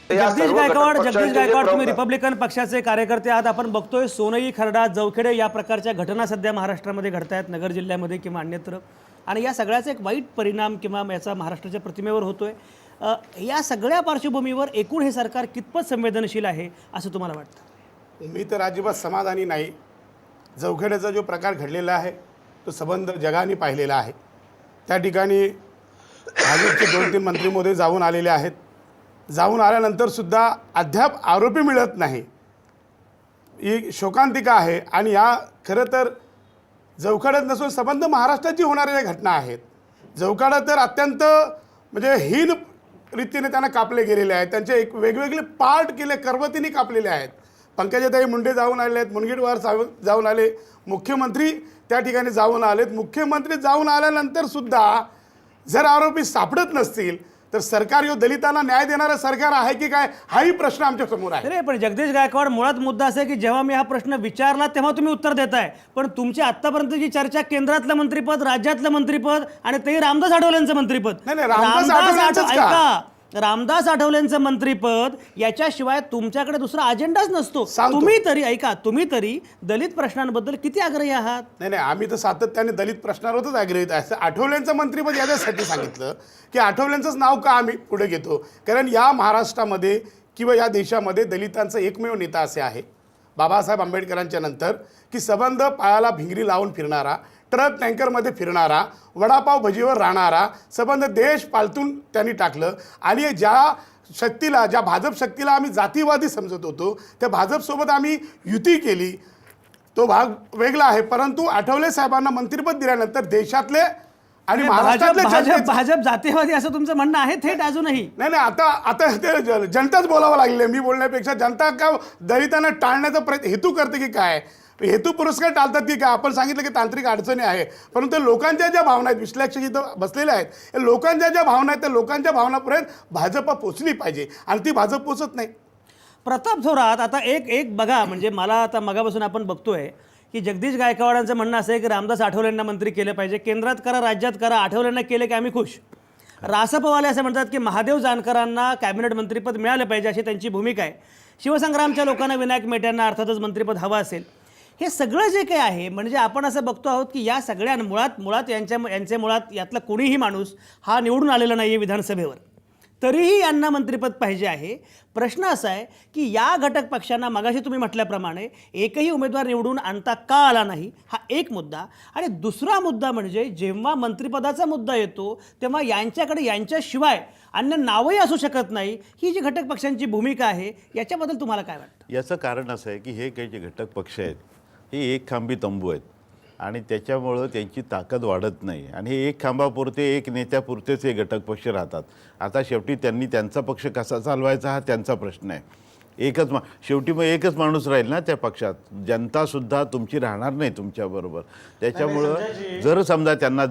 जगदीश गायकवाड तुम्ही रिपब्लिकन पक्षाचे कार्यकर्ते आहात. आपण बघतोय सोनई, खर्डा, जवखेडे या प्रकारच्या घटना सध्या महाराष्ट्रामध्ये घडत आहेत, नगर जिल्ह्यामध्ये किंवा अन्यत्र. आणि या सगळ्याचा एक वाईट परिणाम किंवा याचा महाराष्ट्राच्या प्रतिमेवर होतोय. या सगळ्या पार्श्वभूमीवर एकूण हे सरकार कितपत संवेदनशील आहे असं तुम्हाला वाटतं? मी तर अजिबात समाधानी नाही. जवखेड्याचा जो प्रकार घडलेला आहे तो सबंध जगाने पाहिलेला आहे. त्या ठिकाणी भाजपचे 2-3 मंत्री मोदी जाऊन आलेले आहेत. जाऊन आल्यानंतर सुद्धा अद्याप आरोपी मिळत नाही. ही शोकांतिका आहे. आणि या खरं तर जवखेड्यात नसून सबंध महाराष्ट्राची होणाऱ्या घटना आहेत. जवखेडा तर अत्यंत म्हणजे हीन रीतीने त्यांना कापले गेलेले आहेत. त्यांचे एक वेगवेगळे पार्ट केले, करवतीने कापलेले आहेत. पंकजाताई मुंडे जाऊन आले आहेत, मुनगंटीवार जाऊन आले, मुख्यमंत्री त्या ठिकाणी जाऊन आलेत. मुख्यमंत्री जाऊन आल्यानंतर सुद्धा जर आरोपी सापडत नसतील तर सरकार यो दलितांना न्याय देणारं सरकार आहे की काय, हाही प्रश्न आमच्या समोर आहे. नाही, पण जगदीश गायकवाड, मुळात मुद्दा असा आहे की जेव्हा मी हा प्रश्न विचारला तेव्हा तुम्ही उत्तर देताय, पण तुमची आतापर्यंतची चर्चा केंद्रातलं मंत्रिपद, राज्यातलं मंत्रिपद आणि तेही रामदास आठवलेंचं मंत्रिपद. नाही, रामदास आठवलेंचं मंत्रिपद याच्याशिवाय तुमच्याकडे दुसरा अजेंडाच नसतो. तुम्ही तरी दलित प्रश्नांबद्दल किती आग्रही आहात? नाही, आम्ही तर सातत्याने दलित प्रश्नावरच आग्रहित आहे. आठवलेंचं मंत्रिपद याच्यासाठी सांगितलं की आठवलेंचंच नाव का आम्ही पुढे घेतो, कारण या महाराष्ट्रामध्ये किंवा या देशामध्ये दलितांचा एकमेव नेता असे आहे बाबासाहेब आंबेडकरांच्या नंतर की सबंध पायाला भिंगरी लावून फिरणारा, ट्रक टँकरमध्ये फिरणारा, वडापाव भजीवर राहणारा, सबंध देश पालटून त्यांनी टाकलं. आणि ज्या शक्तीला, ज्या भाजप शक्तीला आम्ही जातीवादी समजत होतो त्या भाजपसोबत आम्ही युती केली, तो भाग वेगळा आहे. परंतु आठवले साहेबांना मंत्रिपद दिल्यानंतर देशातले आणि भाजप जातीवादी असं तुमचं म्हणणं आहे थेट अजूनही? नाही, आता ते जनताच बोलावं लागले. मी बोलण्यापेक्षा जनता का दलितांना टाळण्याचा हेतू करते की काय, हेतू पुरस्कार टाळतात की काय? आपण सांगितलं की तांत्रिक अडचणी आहे, परंतु लोकांच्या ज्या भावना आहेत, विश्लेषक इथं बसलेले आहेत, लोकांच्या ज्या भावना आहेत त्या लोकांच्या भावनापर्यंत भाजप पोचली पाहिजे आणि ती भाजप पोचत नाही. प्रताप थोरात, आता एक बघा, म्हणजे मला आता मगापासून आपण बघतोय की जगदीश गायकवाडांचं म्हणणं असं आहे की रामदास आठवलेंना मंत्री केलं पाहिजे, केंद्रात करा, राज्यात करा, आठवलेंना केले की आम्ही खुश. रासपवाले असं म्हणतात की महादेव जानकरांना कॅबिनेट मंत्रिपद मिळालं पाहिजे अशी त्यांची भूमिका आहे. शिवसंग्रामच्या लोकांना, विनायक मेटेंना अर्थातच मंत्रिपद हवं असेल. हे सगळं जे काही आहे, म्हणजे आपण असं बघतो आहोत की या सगळ्या मुळात यांचे मुळात यातला कोणीही माणूस हा निवडून आलेला नाही आहे विधानसभेवर, तरीही यांना मंत्रिपद पाहिजे आहे. प्रश्न असा आहे की या घटक पक्षांना मगाशी तुम्ही म्हटल्याप्रमाणे एकही उमेदवार निवडून आणता का आला नाही, हा एक मुद्दा. आणि दुसरा मुद्दा म्हणजे जेव्हा मंत्रिपदाचा मुद्दा येतो तेव्हा यांच्याकडे यांच्याशिवाय अन्य नावही असू शकत नाही. ही जी घटक पक्षांची भूमिका आहे याच्याबद्दल तुम्हाला काय वाटतं? याचं कारण असं आहे की हे काही जे घटक पक्ष आहेत हे एक खांबी तंबू आहेत आणि त्याच्यामुळं त्यांची ताकद वाढत नाही. आणि हे एक खांबापुरते, एक नेत्यापुरतेच हे घटक पक्ष राहतात. आता शेवटी त्यांनी त्यांचा पक्ष कसा चालवायचा हा त्यांचा प्रश्न आहे. शेवटी मग एकच माणूस राहील ना त्या पक्षात. जनतासुद्धा तुमची राहणार नाही तुमच्याबरोबर. त्याच्यामुळं जर समजा त्यांना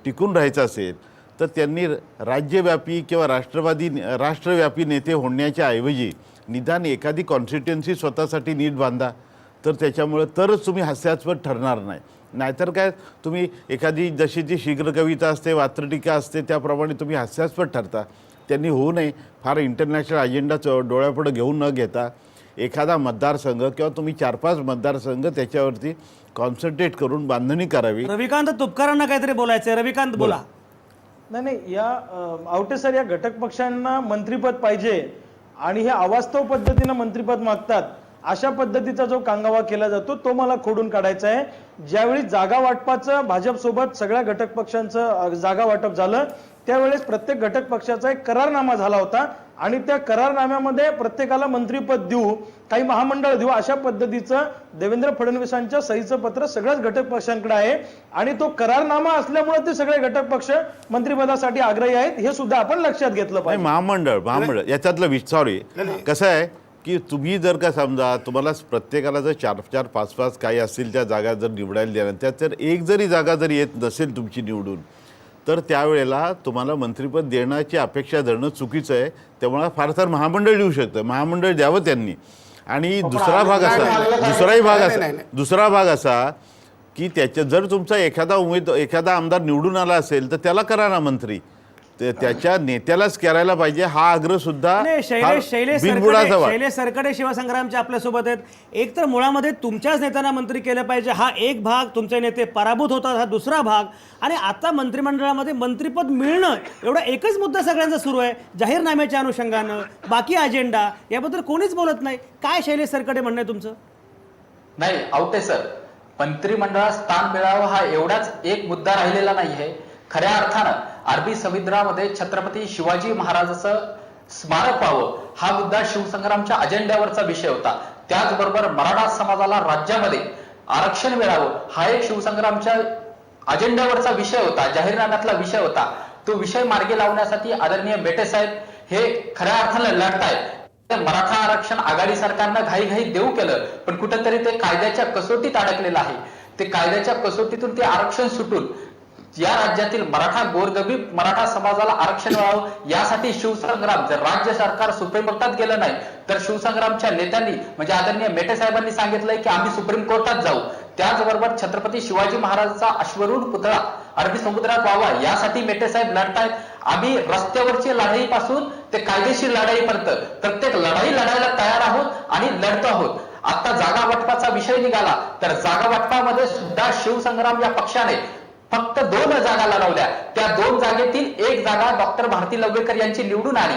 टिकून राहायचं असेल तर त्यांनी राज्यव्यापी किंवा राष्ट्रव्यापी नेते होण्याच्या ऐवजी निदान एखादी कॉन्स्टिट्युएन्सी स्वतःसाठी नीट बांधा, तर त्याच्यामुळं तरच तुम्ही हास्यास्पद ठरणार नाही. नाहीतर काय, तुम्ही एखादी जशी जी शीघ्र कविता असते, वात्रटिका असते, त्याप्रमाणे तुम्ही हास्यास्पद ठरता. त्यांनी होऊ नये, फार इंटरनॅशनल अजेंडा डोळ्यापुढं घेऊन न घेता एखादा मतदारसंघ किंवा तुम्ही 4-5 मतदारसंघ त्याच्यावरती कॉन्सन्ट्रेट करून बांधणी करावी. रविकांत तुपकरांना काहीतरी बोलायचं. रविकांत बोला. नाही, या आवटे सर, या घटक पक्षांना मंत्रिपद पाहिजे आणि हे अवास्तव पद्धतीनं मंत्रिपद मागतात. अशा पद्धतीचा जो कांगावा केला जातो तो मला खोडून काढायचा आहे. ज्यावेळी जागा वाटपाचं भाजपसोबत सगळ्या घटक पक्षांचं जागा वाटप झालं त्यावेळेस प्रत्येक घटक पक्षाचा एक करारनामा झाला होता आणि त्या करारनाम्यामध्ये प्रत्येकाला मंत्रिपद देऊ, काही महामंडळ देऊ, अशा पद्धतीचं देवेंद्र फडणवीसांच्या सहीचं पत्र सगळ्याच घटक पक्षांकडे आहे. आणि तो करारनामा असल्यामुळे ते सगळे घटक पक्ष मंत्रिपदासाठी आग्रही आहेत, हे सुद्धा आपण लक्षात घेतलं पाहिजे. महामंडळ याच्यातलं सॉरी कसं आहे की तुम्ही जर का समजा तुम्हाला प्रत्येकाला जर 4-4, 5-5 काही असतील त्या जागा जर निवडायला द्या, त्यात जर एक जरी जागा जर येत नसेल तुमची निवडून, तर त्यावेळेला तुम्हाला मंत्रिपद देण्याची अपेक्षा धरणं चुकीचं आहे. त्यामुळे फार तर महामंडळ देऊ शकतं, महामंडळ द्यावं त्यांनी. आणि दुसरा भाग असा की त्याच्या जर तुमचा एखादा आमदार निवडून आला असेल तर त्याला करा ना मंत्री. त्याच्या नेत्यालाच करायला पाहिजे हा आग्रह सुद्धा नाही, शैलेश बिनबुडाचा वाद. शैलेश सरकडे शिवसंग्रामच्या आपल्यासोबत आहेत. एक तर मुळामध्ये तुमच्याच नेत्यांना मंत्री केलं पाहिजे हा एक भाग, तुमचे नेते पराभूत होतात हा दुसरा भाग, आणि आता मंत्रिमंडळामध्ये मंत्रिपद मिळणं एवढा एकच मुद्दा सगळ्यांचा सुरू आहे. जाहीरनाम्याच्या अनुषंगानं बाकी अजेंडा याबद्दल कोणीच बोलत नाही. काय शैलेश सरकडे म्हणणं आहे तुमचं? नाही, आवटे सर, मंत्रिमंडळात स्थान मिळावं हा एवढाच एक मुद्दा राहिलेला नाहीये. खऱ्या अर्थानं अरबी समुद्रामध्ये छत्रपती शिवाजी महाराजाचं स्मारक व्हावं हा मुद्दा शिवसंग्रामच्या अजेंड्यावरचा विषय होता. त्याचबरोबर मराठा समाजाला राज्यामध्ये आरक्षण मिळावं हा एक शिवसंग्रामच्या अजेंड्यावरचा विषय होता, जाहीरनाम्यातला विषय होता. तो विषय मार्गी लावण्यासाठी आदरणीय मेटे साहेब हे खऱ्या अर्थानं लढतायत. मराठा आरक्षण आघाडी सरकारनं घाईघाई देऊ केलं, पण कुठेतरी ते कायद्याच्या कसोटीत अडकलेलं आहे. ते कायद्याच्या कसोटीतून ते आरक्षण सुटून या राज्यातील मराठा गोरगरीब मराठा समाजाला आरक्षण मिळावं यासाठी शिवसंग्राम, जर राज्य सरकार सुप्रीम कोर्टात गेलं नाही तर शिवसंग्रामच्या नेत्यांनी म्हणजे आदरणीय मेटे साहेबांनी सांगितलंय की आम्ही सुप्रीम कोर्टात जाऊ. त्याचबरोबर छत्रपती शिवाजी महाराजांचा अश्वरूढ पुतळा अरबी समुद्रात व्हावा यासाठी मेटे साहेब लढतायत. आम्ही रस्त्यावरची लढाईपासून ते कायदेशीर लढाईपर्यंत प्रत्येक लढाई लढायला तयार आहोत आणि लढतो आहोत. आता जागा वाटपाचा विषय निघाला तर जागा वाटपामध्ये सुद्धा शिवसंग्राम या पक्षाने फक्त 2 जागा लढवल्या. त्या 2 जागेतील एक जागा डॉक्टर भारती लवगेकर यांची निवडून आली.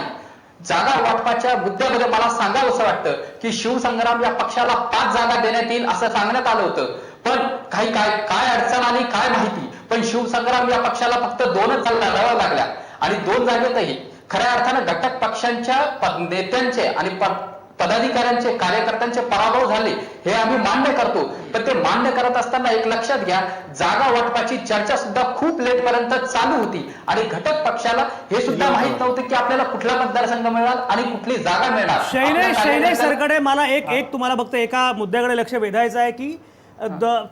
जागा वाटपाच्या मुद्द्यामध्ये मला सांगावं असं वाटतं की शिवसंग्राम या पक्षाला 5 जागा देण्यात येईल असं सांगण्यात आलं होतं, पण काय अडचण आली काय माहिती, पण शिवसंग्राम या पक्षाला फक्त 2च जागा लढाव्या लागल्या आणि 2 जागेतही खऱ्या अर्थानं घटक पक्षांच्या नेत्यांचे आणि पदाधिकाऱ्यांचे कार्यकर्त्यांचे पराभव झाले हे आम्ही मान्य करतो. पण ते मान्य करत असताना एक लक्षात घ्या, जागा वाटपाची चर्चा सुद्धा खूप लेट पर्यंत चालू होती आणि घटक पक्षाला हे सुद्धा माहित नव्हते की आपल्याला कुठला मतदारसंघ मिळणार आणि कुठली जागा मिळणार. शैलेश सरकडे मला एक तुम्हाला फक्त एका मुद्द्याकडे लक्ष वेधायचं आहे की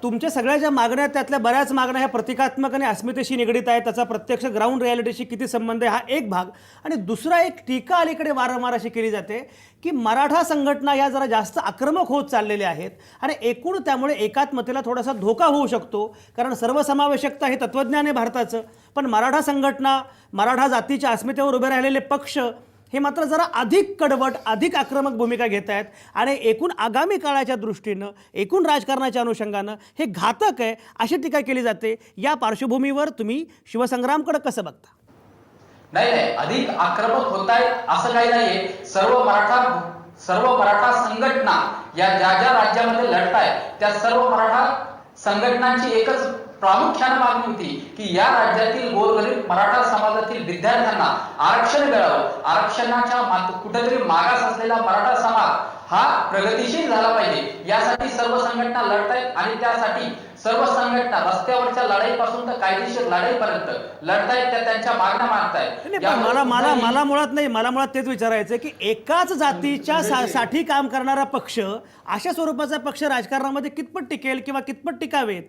तुमच्या सगळ्या ज्या मागण्या त्यातल्या बऱ्याच मागण्या ह्या प्रतिकात्मक आणि अस्मितेशी निगडीत आहेत. त्याचा प्रत्यक्ष ग्राउंड रियालिटीशी किती संबंध आहे हा एक भाग, आणि दुसरा एक टीका अलीकडे वारंवार अशी केली जाते की मराठा संघटना ह्या जरा जास्त आक्रमक होत चाललेल्या आहेत आणि एकूण त्यामुळे एकात्मतेला थोडासा धोका होऊ शकतो. कारण सर्वसमावेशकता हे तत्त्वज्ञान आहे भारताचं, पण मराठा संघटना, मराठा जातीच्या अस्मितेवर उभे राहिलेले पक्ष हे मात्र जरा अधिक कडवट, अधिक आक्रमक भूमिका घेत आहेत आणि एकूण आगामी काळाच्या दृष्टीनं, एकूण राजकारणाच्या अनुषंगानं हे घातक आहे अशी टीका केली जाते. या पार्श्वभूमीवर तुम्ही शिवसंग्रामकडे कसं बघता? नाही, अधिक आक्रमक होत आहे असं काही नाहीये. सर्व मराठा संघटना या ज्या राज्यामध्ये लढतायत त्या सर्व मराठा संघटनांची एकच प्रामुख्याने मागणी होती की या राज्यातील गोरगरीब मराठा समाजातील विद्यार्थ्यांना आरक्षण मिळावं. आरक्षणाच्या कुठेतरी मागास असलेला मराठा समाज हा प्रगतिशील झाला पाहिजे यासाठी सर्व संघटना लढतायत आणि त्यासाठी सर्व संघटना रस्त्यावरच्या लढाईपासून तर कायदेशीर लढाईपर्यंत लढतायत. त्या त्यांच्या मागण्या मागतायत. मला मुळात तेच विचारायचं की एकाच जातीच्या साठी काम करणारा पक्ष, अशा स्वरूपाचा पक्ष राजकारणामध्ये कितपत टिकेल किंवा कितपत टिकावेत?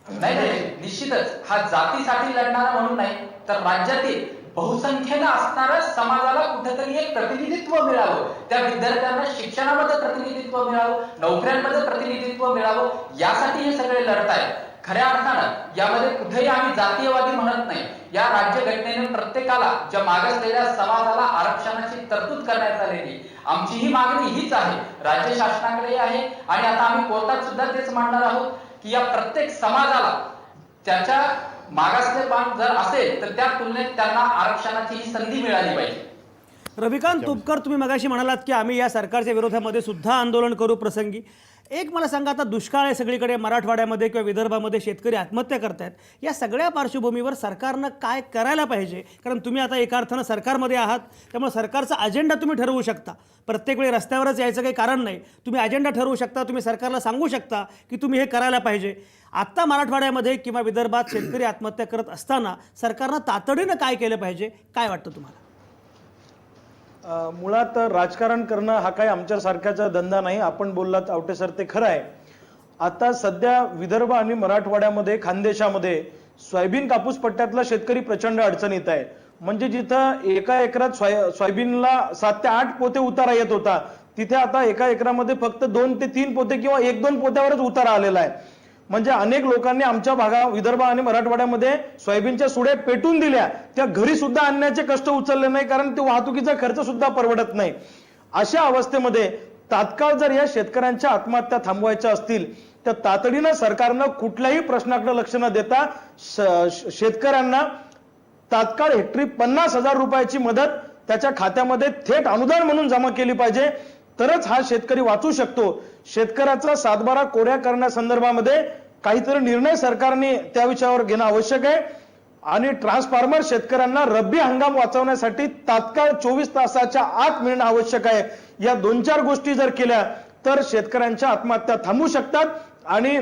नाही, निश्चितच हा जातीसाठी लढणारा म्हणून नाही तर राज्यातील बहुसंख्येनं असणाऱ्या समाजाला कुठेतरी एक प्रतिनिधित्व मिळावं, त्या विद्यार्थ्यांना शिक्षणामध्ये प्रतिनिधित्व मिळावं, नोकऱ्यांमध्ये प्रतिनिधित्व मिळावं यासाठी हे सगळे लढत आहेत. खऱ्या अर्थानं यामध्ये कुठेही आम्ही जातीयवादी म्हणत नाही. या राज्यघटनेने प्रत्येकाला, ज्या मागासलेल्या समाजाला आरक्षणाची तरतूद करण्यात आलेली, आमची ही मागणी हीच आहे, राज्य शासनाकडे आहे आणि आता आम्ही कोर्टात सुद्धा तेच मांडणार आहोत की या प्रत्येक समाजाला त्याच्या मागासलेपण जर असेल तर त्या तुलनेत त्यांना आरक्षणाची ही संधी मिळाली पाहिजे. रविकांत तुपकर, तुम्ही मगाशी म्हणालात की आम्ही या सरकारच्या विरोधामध्ये सुद्धा आंदोलन करू प्रसंगी. एक मला सांगा, आता दुष्काळ आहे सगळीकडे, मराठवाड्यामध्ये किंवा विदर्भामध्ये शेतकरी आत्महत्या करतायत, या सगळ्या पार्श्वभूमीवर सरकारनं काय करायला पाहिजे? कारण तुम्ही आता एका अर्थानं सरकारमध्ये आहात, त्यामुळे सरकारचा अजेंडा तुम्ही ठरवू शकता. प्रत्येक वेळी रस्त्यावरच यायचं काही कारण नाही. तुम्ही अजेंडा ठरवू शकता, तुम्ही सरकारला सांगू शकता की तुम्ही हे करायला पाहिजे. आत्ता मराठवाड्यामध्ये किंवा विदर्भात शेतकरी आत्महत्या करत असताना सरकारनं तातडीनं काय केलं पाहिजे, काय वाटतं तुम्हाला? मुळात राजकारण करणं हा काही आमच्या सारख्याचा धंदा नाही. आपण बोललात आवटे सर, ते खरं आहे. आता सध्या विदर्भ आणि मराठवाड्यामध्ये, खानदेशामध्ये सोयाबीन कापूस पट्ट्यातला शेतकरी प्रचंड अडचणीत आहे. म्हणजे जिथं एका एकरात सोयाबीनला 7 ते 8 पोते उतारा येत होता, तिथे आता एका एकरामध्ये फक्त 2 ते 3 पोते किंवा 1-2 पोत्यावरच उतारा आलेला आहे. म्हणजे अनेक लोकांनी आमच्या विदर्भ आणि मराठवाड्यामध्ये सोयाबीनच्या सुड्या पेटून दिल्या, त्या घरी सुद्धा आणण्याचे कष्ट उचलले नाही, कारण ते वाहतुकीचा खर्च सुद्धा परवडत नाही. अशा अवस्थेमध्ये तात्काळ जर या शेतकऱ्यांच्या आत्महत्या थांबवायच्या असतील तर तातडीनं सरकारनं कुठल्याही प्रश्नाकडे लक्ष न देता शेतकऱ्यांना तात्काळ हेक्टरी 50,000 रुपयाची मदत त्याच्या खात्यामध्ये थेट अनुदान म्हणून जमा केली पाहिजे, तरच हा शेतकरी वाचू शकतो. शेतकऱ्याचा सातबारा कोऱ्या करण्यासंदर्भामध्ये काहीतरी निर्णय सरकारने त्या विषयावर घेणं आवश्यक आहे. आणि ट्रान्सफॉर्मर शेतकऱ्यांना रब्बी हंगाम वाचवण्यासाठी तात्काळ 24 तासाच्या आत मिळणं आवश्यक आहे. या 2-4 गोष्टी जर केल्या तर शेतकऱ्यांच्या आत्महत्या थांबू शकतात. आणि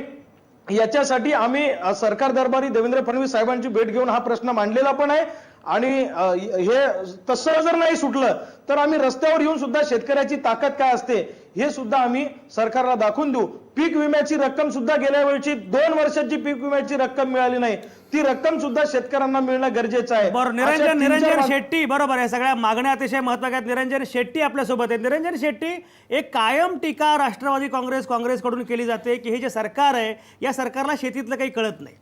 याच्यासाठी आम्ही सरकार दरबारी देवेंद्र फडणवीस साहेबांची भेट घेऊन हा प्रश्न मांडलेला पण आहे. आणि हे तसं जर नाही सुटलं तर आम्ही रस्त्यावर येऊन सुद्धा शेतकऱ्याची ताकद काय असते हे सुद्धा आम्ही सरकारला दाखवून देऊ. पीक विम्याची रक्कम सुद्धा गेल्या वेळची 2 वर्षाची पीक विम्याची रक्कम मिळाली नाही, ती रक्कम सुद्धा शेतकऱ्यांना मिळणं गरजेचं आहे. बरोबर. निरंजन शेट्टी, बरोबर आहे, सगळ्या मागण्या अतिशय महत्त्वाच्या आहेत. निरंजन शेट्टी आपल्यासोबत आहेत. निरंजन शेट्टी, एक कायम टीका राष्ट्रवादी काँग्रेसकडून केली जाते की हे जे सरकार आहे या सरकारला शेतीतलं काही कळत नाही,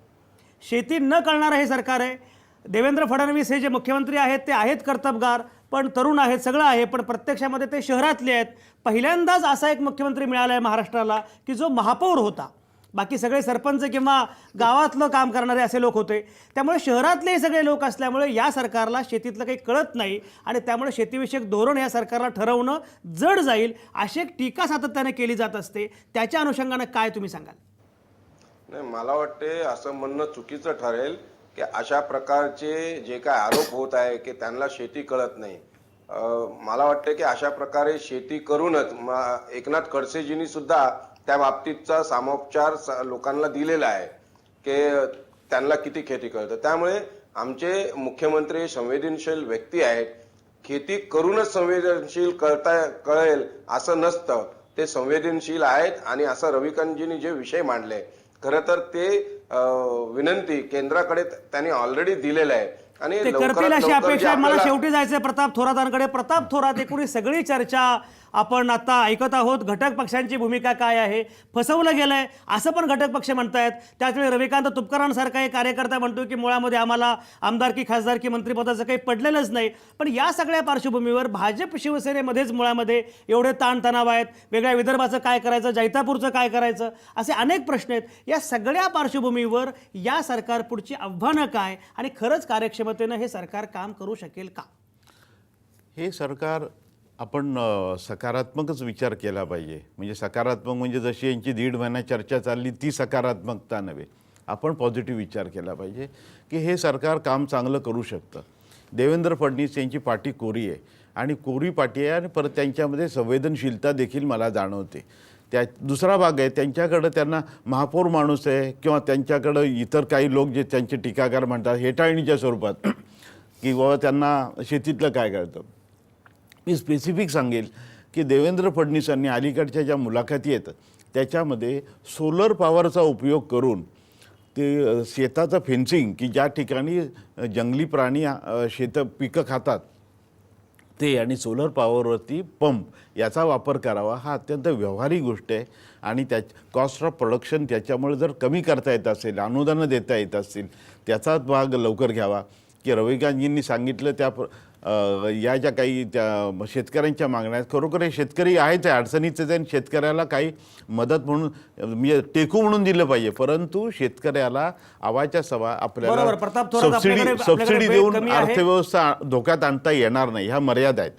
शेती न कळणारं हे सरकार आहे. देवेंद्र फडणवीस हे जे मुख्यमंत्री आहेत ते आहेत कर्तबगार, पण तरुण आहेत, सगळं आहे, पण प्रत्यक्षामध्ये ते शहरातले आहेत. पहिल्यांदाच असा एक मुख्यमंत्री मिळाला आहे महाराष्ट्राला की जो महापौर होता, बाकी सगळे सरपंच किंवा गावातलं काम करणारे असे लोक होते. त्यामुळे शहरातले सगळे लोक असल्यामुळे या सरकारला शेतीतलं काही कळत नाही आणि त्यामुळे शेतीविषयक धोरण या सरकारला ठरवणं जड जाईल अशी एक टीका सातत्याने केली जात असते. त्याच्या अनुषंगानं काय तुम्ही सांगाल? नाही, मला वाटते असं म्हणणं चुकीचं ठरेल की अशा प्रकारचे जे काय आरोप होत आहे की त्यांना शेती कळत नाही. मला वाटते की अशा प्रकारे शेती करूनच एकनाथ खडसेजींनी सुद्धा त्या बाबतीतचा सामोपचार लोकांना दिलेला आहे की त्यांना किती खेती कळतं. त्यामुळे आमचे मुख्यमंत्री संवेदनशील व्यक्ती आहेत. खेती करूनच संवेदनशील कळेल असं नसतं, ते संवेदनशील आहेत. आणि असं रविकांतजींनी जे विषय मांडले, खरं तर ते विनंती केंद्राकडे त्यांनी ऑलरेडी दिलेलं आहे आणि ते करतील अशी अपेक्षा आहे. मला शेवटी जायचंय प्रताप थोरातांकडे. प्रताप थोरात, एकूण सगळी चर्चा आपण आता ऐकत आहोत. घटक पक्षांची भूमिका काय आहे, फसवलं गेलंय असं पण घटक पक्ष म्हणतायत. त्याचवेळी रविकांत तुपकरांसारखा एक कार्यकर्ता म्हणतो की मुळामध्ये आम्हाला आमदारकी, खासदारकी, मंत्रिपदाचं काही पडलेलंच नाही. पण या सगळ्या पार्श्वभूमीवर भाजप शिवसेनेमध्येच मुळामध्ये एवढे ताणतणाव आहेत. वेगळ्या विदर्भाचं काय करायचं, जैतापूरचं काय करायचं, असे अनेक प्रश्न आहेत. या सगळ्या पार्श्वभूमीवर या सरकार पुढची आव्हानं काय आणि खरंच कार्यक्षमतेनं हे सरकार काम करू शकेल का? हे सरकार आपण सकारात्मकच विचार केला पाहिजे. म्हणजे सकारात्मक म्हणजे जशी यांची 1.5 महिना चर्चा चालली ती सकारात्मकता नव्हे. आपण पॉझिटिव्ह विचार केला पाहिजे की हे सरकार काम चांगलं करू शकतं. देवेंद्र फडणवीस यांची पाठी कोरी आहे आणि कोरी पाठी आहे आणि परत त्यांच्यामध्ये संवेदनशीलता देखील मला जाणवते. त्या दुसरा भाग आहे, त्यांच्याकडं त्यांना महापौर माणूस आहे किंवा त्यांच्याकडं इतर काही लोक जे त्यांचे टीकाकार म्हणतात हेटाळणीच्या स्वरूपात की बाबा त्यांना शेतीतलं काय कळतं. मी स्पेसिफिक सांगेल की देवेंद्र फडणवीसांनी अलीकडच्या ज्या मुलाखती आहेत त्याच्यामध्ये सोलर पॉवरचा उपयोग करून ते शेताचं फेन्सिंग की ज्या ठिकाणी जंगली प्राणी पिकं खातात ते आणि सोलर पॉवरवरती पंप याचा वापर करावा हा अत्यंत व्यावहारिक गोष्ट आहे. आणि त्या कॉस्ट ऑफ प्रोडक्शन त्याच्यामुळे जर कमी करता येत असेल, अनुदानं देता येत असतील, त्याचाच भाग लवकर घ्यावा. की रविकांतजींनी सांगितलं त्या या ज्या काही त्या शेतकऱ्यांच्या मागण्या आहेत, खरोखर हे शेतकरी आहेच आहे, अडचणीचे आणि शेतकऱ्याला काही मदत म्हणून म्हणजे टेकू म्हणून दिलं पाहिजे. परंतु शेतकऱ्याला आवाच्या सवा आपल्याला सबसिडी देऊन अर्थव्यवस्था धोक्यात आणता येणार नाही, ह्या मर्यादा आहेत.